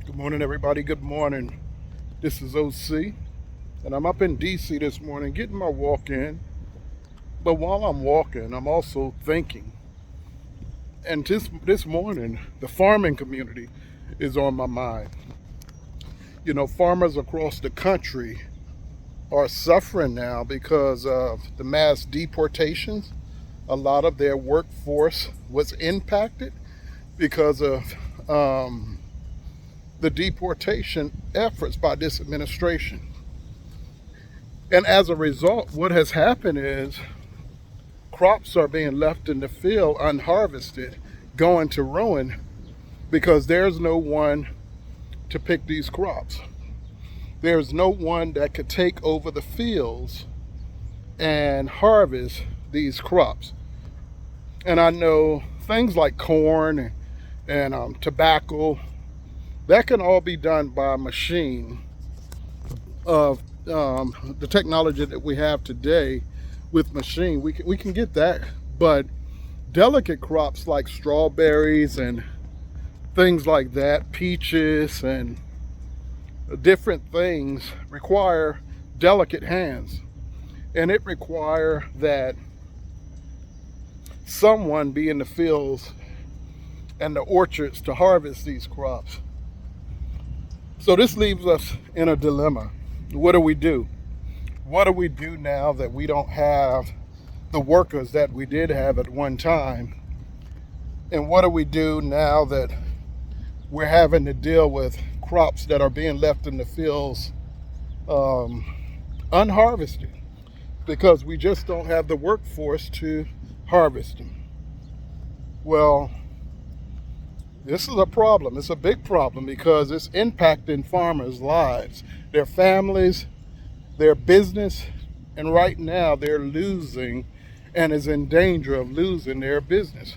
Good morning, everybody. Good morning. This is OC, and I'm up in DC this morning getting my walk in. But while I'm walking, I'm also thinking. And this morning, the farming community is on my mind. You know, farmers across the country are suffering now because of the mass deportations. A lot of their workforce was impacted because of the deportation efforts by this administration. And as a result, what has happened is crops are being left in the field unharvested, going to ruin because there's no one to pick these crops. There's no one that could take over the fields and harvest these crops. And I know things like corn and tobacco, that can all be done by machine of the technology that we have today with machine. We can get that, but delicate crops like strawberries and things like that, peaches and different things require delicate hands, and it require that someone be in the fields and the orchards to harvest these crops. So this leaves us in a dilemma. What do we do? What do we do now that we don't have the workers that we did have at one time? And what do we do now that we're having to deal with crops that are being left in the fields unharvested because we just don't have the workforce to harvest them? Well, this is a problem. It's a big problem because it's impacting farmers' lives, their families, their business, and right now they're losing and is in danger of losing their business,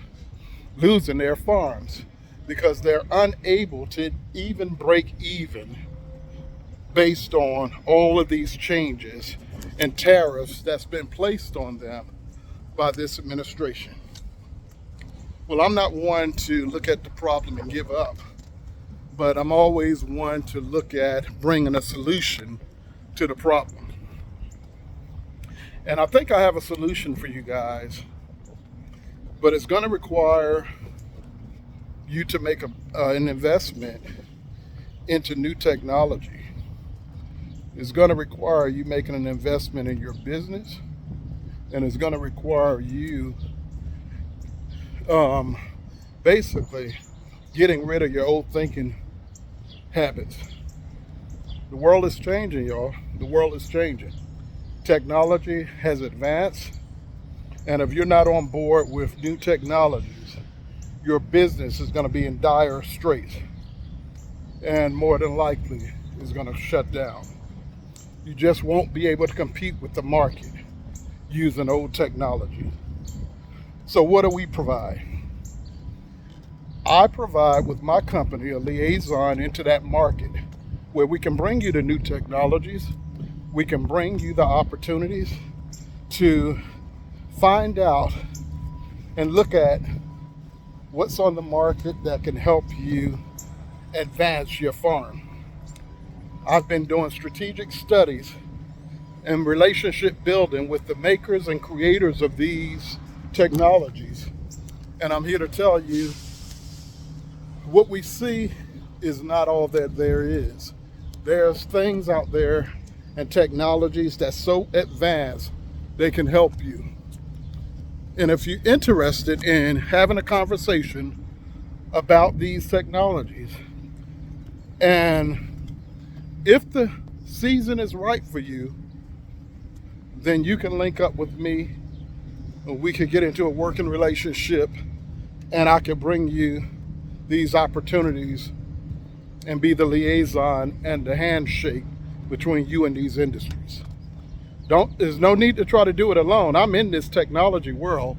losing their farms because they're unable to even break even based on all of these changes and tariffs that's been placed on them by this administration. Well, I'm not one to look at the problem and give up, but I'm always one to look at bringing a solution to the problem. And I think I have a solution for you guys, but it's going to require you to make an investment into new technology. It's going to require you making an investment in your business, and it's going to require you basically getting rid of your old thinking habits. The world is changing, y'all. The world is changing. Technology has advanced, and if you're not on board with new technologies, your business is going to be in dire straits and more than likely is going to shut down. You just won't be able to compete with the market using old technology. So what do we provide? I provide with my company a liaison into that market where we can bring you the new technologies. We can bring you the opportunities to find out and look at what's on the market that can help you advance your farm. I've been doing strategic studies and relationship building with the makers and creators of these technologies. And I'm here to tell you what we see is not all that there is. There's things out there and technologies that's so advanced they can help you. And if you're interested in having a conversation about these technologies, and if the season is right for you, then you can link up with me. We could get into a working relationship and I could bring you these opportunities and be the liaison and the handshake between you and these industries. There's no need to try to do it alone. I'm in this technology world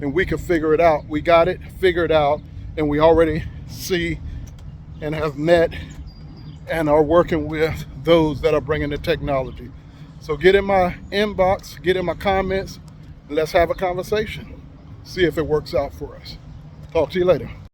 and we can figure it out. We got it figured out, and we already see and have met and are working with those that are bringing the technology. So get in my inbox, get in my comments, and let's have a conversation. See if it works out for us. Talk to you later.